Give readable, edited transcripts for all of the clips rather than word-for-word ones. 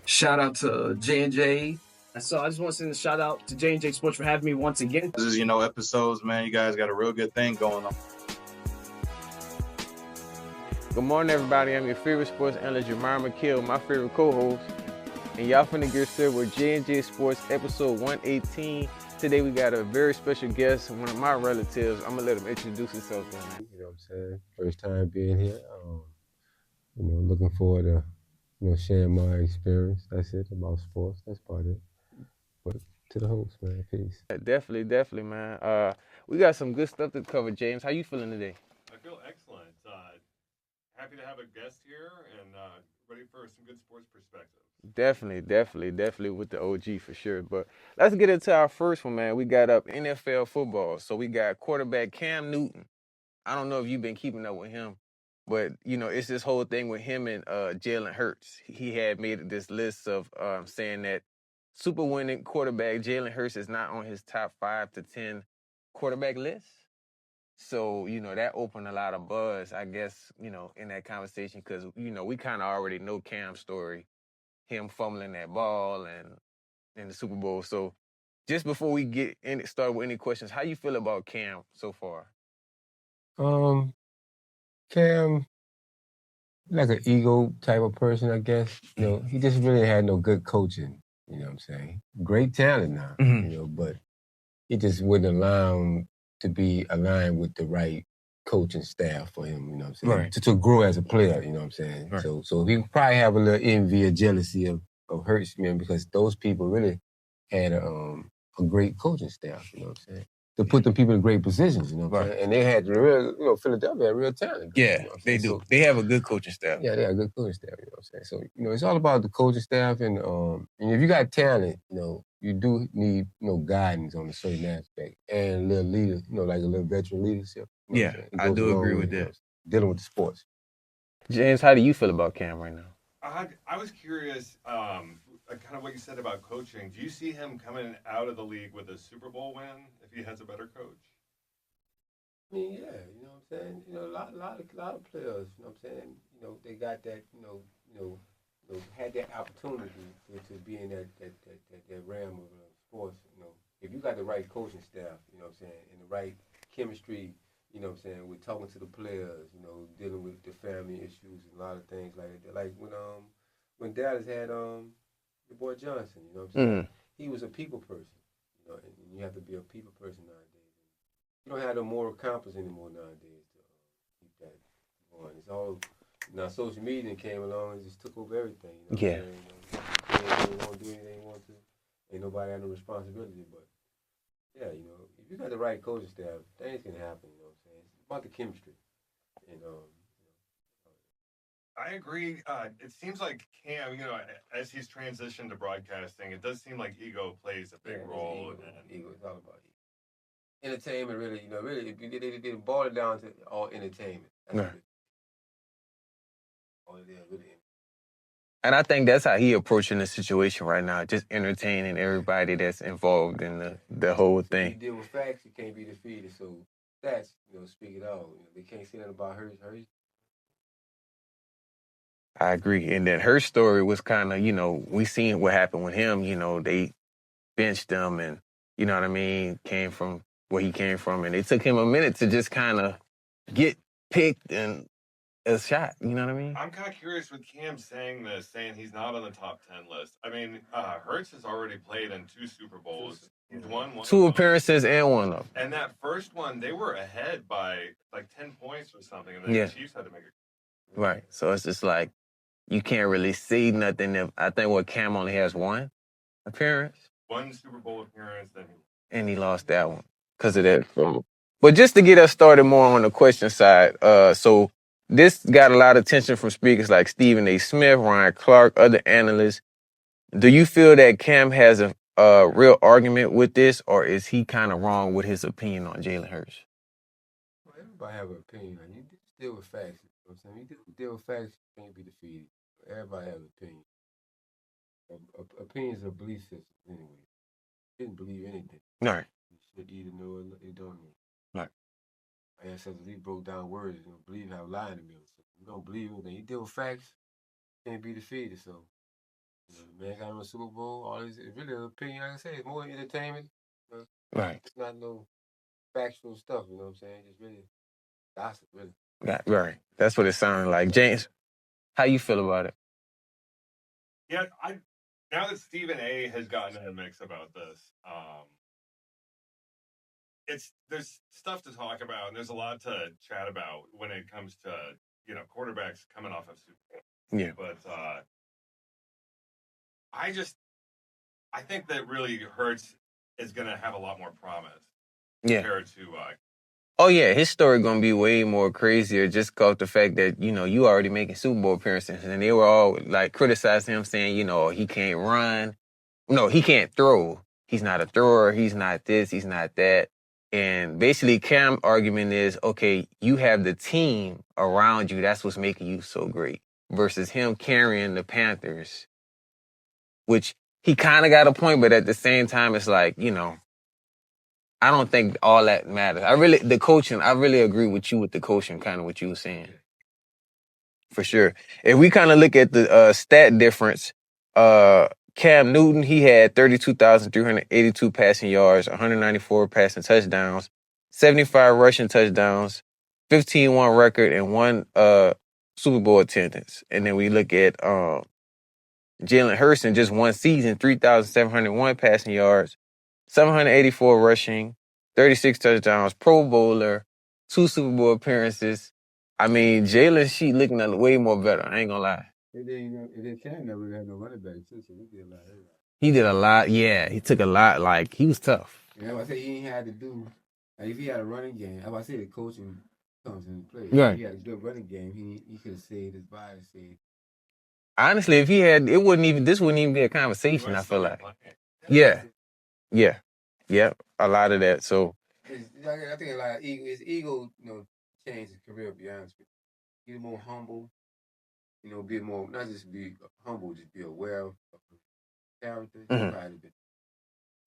Shout out to J&J. So I just want to send a shout out to J&J Sports for having me once again. This is, episodes, man. You guys got a real good thing going on. Good morning, everybody. I'm your favorite sports analyst, Jamar McKill, my favorite co-host. And y'all finna get started with J&J Sports episode 118. Today we got a very special guest, one of my relatives. I'm gonna let him introduce himself. You know what I'm saying? First time being here. Looking forward to, sharing my experience. That's it about sports. That's about it. But to the host, man. Peace. Definitely, man. We got some good stuff to cover, James. How you feeling today? I feel excellent. Happy to have a guest here and ready for some good sports perspectives. Definitely with the OG for sure. But let's get into our first one, man. We got up NFL football. So we got quarterback Cam Newton. I don't know if you've been keeping up with him, but it's this whole thing with him and Jalen Hurts. He had made this list of saying that super winning quarterback Jalen Hurts is not on his top 5 to 10 quarterback list. So, that opened a lot of buzz, I guess, in that conversation because, we kind of already know Cam's story, him fumbling that ball and in the Super Bowl. So just before we get started with any questions, how you feel about Cam so far? Cam, like an ego type of person, I guess. He just really had no good coaching. You know what I'm saying? Great talent now, but he just wouldn't allow him to be aligned with the right coaching staff for him, you know what I'm saying? Right. To grow as a player, you know what I'm saying? Right. So he probably have a little envy or jealousy of Hurts, man, because those people really had a great coaching staff, you know what I'm saying? To put them people in great positions, you know what I'm saying? And they had real, Philadelphia had real talent. Yeah, they do. So, they have a good coaching staff. Yeah, they have a good coaching staff, you know what I'm saying? So, it's all about the coaching staff and if you got talent, you do need, guidance on a certain aspect and a little leader, like a little veteran leadership. Yeah, I do agree with that. Dealing with the sports. James, how do you feel about Cam right now? I was curious, kind of what you said about coaching. Do you see him coming out of the league with a Super Bowl win if he has a better coach? I mean, yeah, you know what I'm saying? A lot of players, you know what I'm saying? They got that, had that opportunity to be in that realm of sports, If you got the right coaching staff, you know what I'm saying, and the right chemistry, you know what I'm saying, with talking to the players, dealing with the family issues and a lot of things like that. Like when Dallas had your boy Johnson, you know what I'm saying? He was a people person, and you have to be a people person nowadays. You don't have the moral compass anymore nowadays to keep that going. It's all now social media came along and just took over everything. Yeah. They want to do anything they want to. Ain't nobody had no responsibility, but yeah, if you got the right coaching staff, things can happen. You know what I'm saying? It's about the chemistry, I agree. It seems like Cam, as he's transitioned to broadcasting, it does seem like ego plays a big role. Ego. It's all about ego. Entertainment, really, they boil it down to all entertainment. That's all it is, really. And I think that's how he approaching the situation right now, just entertaining everybody that's involved in the whole thing. You deal with facts, you can't be defeated. So that's, speak it all. They can't say that about Hurts. I agree. And then her story was kind of, we seen what happened with him. They benched him and, you know what I mean, came from where he came from. And it took him a minute to just kind of get picked and a shot. You know what I mean? I'm kind of curious with Cam saying he's not on the top 10 list. I mean, Hurts has already played in 2 Super Bowls. He's won one. 2 appearances and one of them. And that first one, they were ahead by like 10 points or something. And then the Chiefs had to make it. Right. So it's just like, you can't really see nothing. I think Cam only has 1 appearance. 1 Super Bowl appearance, and he lost that one because of that. But just to get us started more on the question side, so this got a lot of attention from speakers like Stephen A. Smith, Ryan Clark, other analysts. Do you feel that Cam has a real argument with this, or is he kind of wrong with his opinion on Jalen Hurts? Well, everybody have an opinion. You deal with facts. You know what I'm saying? You deal with facts, you can't be defeated. Everybody has an opinion. Opinions are belief systems anyway. You didn't believe anything. Right. You should either know or you don't know. Right. My ancestors, he broke down words. You don't believe how lying to me. So you don't believe anything. You deal with facts, you can't be defeated. So, Man got on the Super Bowl. All this, it's really an opinion. Like I say, it's more entertainment. Right. It's not no factual stuff. You know what I'm saying? It's really gossip, really. Right. That's what it sounded like. James, how you feel about it? Yeah, now that Stephen A. has gotten in the mix about this, there's stuff to talk about, and there's a lot to chat about when it comes to quarterbacks coming off of Super Bowl. Yeah. But I think that really Hurts is going to have a lot more promise compared to. Oh yeah, his story gonna be way more crazier just cause the fact that you already making Super Bowl appearances, and they were all like criticizing him, saying he can't run, no, he can't throw, he's not a thrower, he's not this, he's not that, and basically Cam's argument is, okay, you have the team around you, that's what's making you so great, versus him carrying the Panthers, which he kind of got a point, but at the same time, it's like I don't think all that matters. I really agree with you with the coaching, kind of what you were saying. For sure. If we kind of look at the stat difference, Cam Newton, he had 32,382 passing yards, 194 passing touchdowns, 75 rushing touchdowns, 15-1 record, and 1 Super Bowl attendance. And then we look at Jalen Hurts in just one season, 3,701 passing yards, 784 rushing, 36 touchdowns, Pro Bowler, 2 Super Bowl appearances. I mean, Jalen sheet looking at way more better. I ain't gonna lie. And then Cam never had no running back too, so he did a lot. He did a lot. Yeah, he took a lot. Like, he was tough. Yeah, I say he ain't had to do. Like, if he had a running game, I say the coaching comes into play. Right. If he had a good running game, he could have saved his body. Honestly, if he had, this wouldn't even be a conversation, I feel like. Yeah. A lot of that. So I think a lot of his ego, changed his career. To be honest with you, he's more humble. Be more, not just be humble, just be aware of character.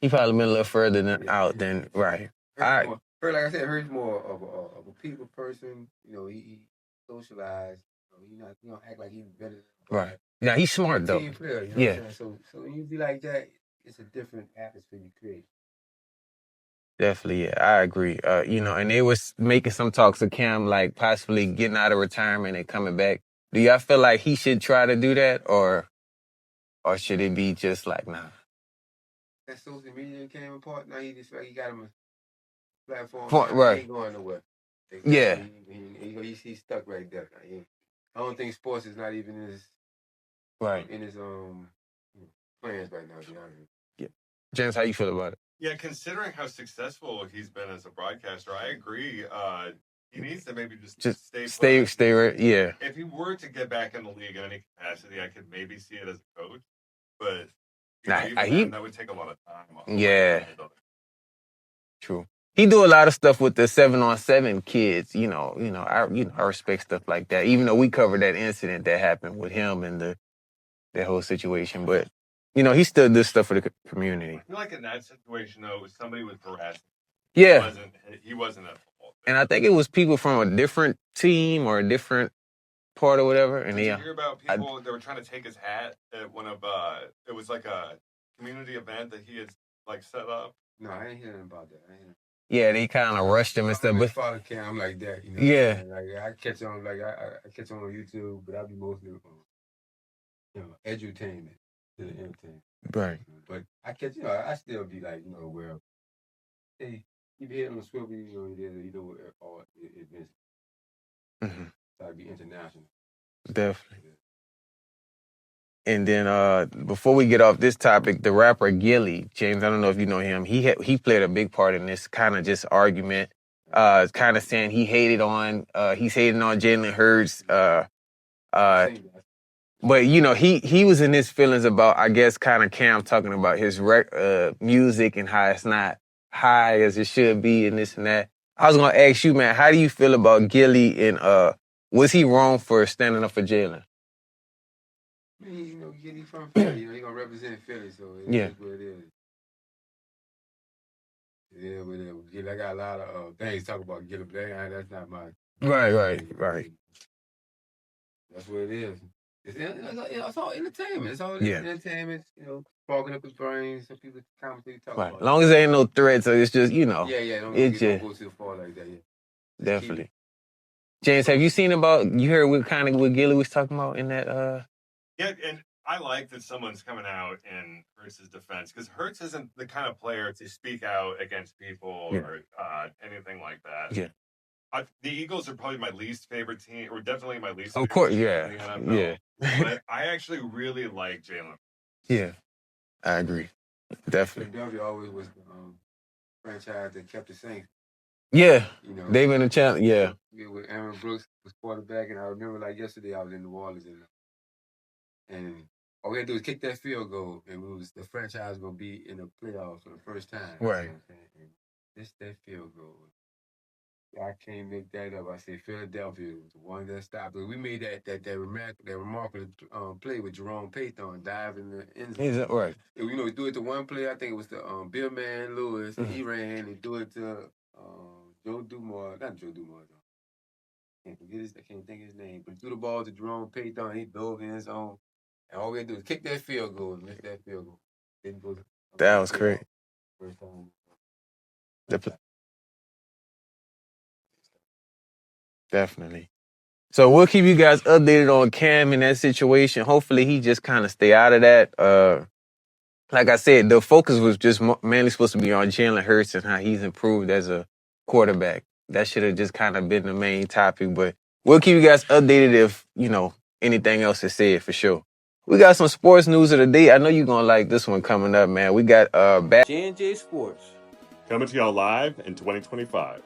He probably been a little further than right. Like I said, Hurt's more of a people person. He socialized. He don't act like he's better. Right. Now he's smart though. Team player, what I'm saying? So when you be like that, it's a different atmosphere you create. Definitely, yeah, I agree. And they was making some talks of Cam like possibly getting out of retirement and coming back. Do y'all feel like he should try to do that, or should it be just like nah? That social media came apart. Now he just like he got him a platform. Right. He ain't going nowhere. Yeah. He's stuck right there. I don't think sports is not even in his plans right now. To be honest. Yeah. James, how you feel about it? Yeah, considering how successful he's been as a broadcaster, I agree. He needs to maybe just stay right. Yeah. If he were to get back in the league in any capacity, I could maybe see it as a coach. But that would take a lot of time. Yeah. True. He do a lot of stuff with the 7-on-7 kids. I respect stuff like that. Even though we covered that incident that happened with him and that whole situation, but he still does stuff for the community. I feel like in that situation though, somebody was harassing. Yeah. He wasn't at fault. And I think it was people from a different team or a different part or whatever. And Did you hear about people that were trying to take his hat at one of it was like a community event that he had like set up? No, I ain't hearing about that. Yeah, they kind of rushed him and stuff. But father Cam like that, Yeah. Like I catch on, I catch on YouTube, but I be mostly edutainment to the entertainment. Right. But I catch, I still be like, aware of. Hey, you be hitting on the swivel, all events. Mm-hmm. So I'd be international. Definitely. And then before we get off this topic, the rapper Gilly, James, I don't know if you know him. He played a big part in this kind of just argument. Kind of saying he's hating on Jalen Hurts. But he was in his feelings about, I guess, kind of Cam talking about his music and how it's not high as it should be and this and that. I was gonna ask you, man, how do you feel about Gilly and was he wrong for standing up for Jalen? I mean, Gilly from Philly, he gonna represent Philly, so it is what it is. Yeah, but Gilly, I got a lot of things to talk about Gilly, but that's not my. Right. That's what it is. It's all entertainment. It's all Yeah. entertainment. Sparking up his brain. Some people commentate talk Right. about As long as there ain't no threats, so it's just, Yeah, it don't just go too far like that. Yeah. definitely. James, have you seen you heard what Gilly was talking about in that Yeah, and I like that someone's coming out in Hurts' defense because Hurts isn't the kind of player to speak out against people or anything like that. Yeah. The Eagles are probably my least favorite team, or definitely my least Of favorite course, team yeah. in the NFL. Yeah. But I actually really like Jalen. Yeah. I agree. Definitely. Philadelphia always was the franchise that kept the Saints. Yeah. They've been a challenge. Yeah. With Aaron Brooks was quarterback, and I remember like yesterday I was in New Orleans and all we had to do was kick that field goal, and the franchise gonna be in the playoffs for the first time. Right. You know what I'm saying? And this that field goal. I can't make that up. I say Philadelphia was the one that stopped it. We made that remarkable play with Jerome Payton dive in the end zone. Is that right? We do it to one player. I think it was the Bill Man Lewis. And he ran and do it to Joe Dumars. Not Joe Dumars. I can't think of his name. But threw the ball to Jerome Payton. He dove in his own. And all we had to do was kick that field goal and miss that field goal. Didn't go. That was great. First time. Definitely. So we'll keep you guys updated on Cam in that situation. Hopefully he just kind of stay out of that. Like I said, the focus was just mainly supposed to be on Jalen Hurts and how he's improved as a quarterback. That should have just kind of been the main topic. But we'll keep you guys updated if, anything else is said for sure. We got some sports news of the day. I know you're going to like this one coming up, man. We got J&J Sports. Coming to y'all live in 2025.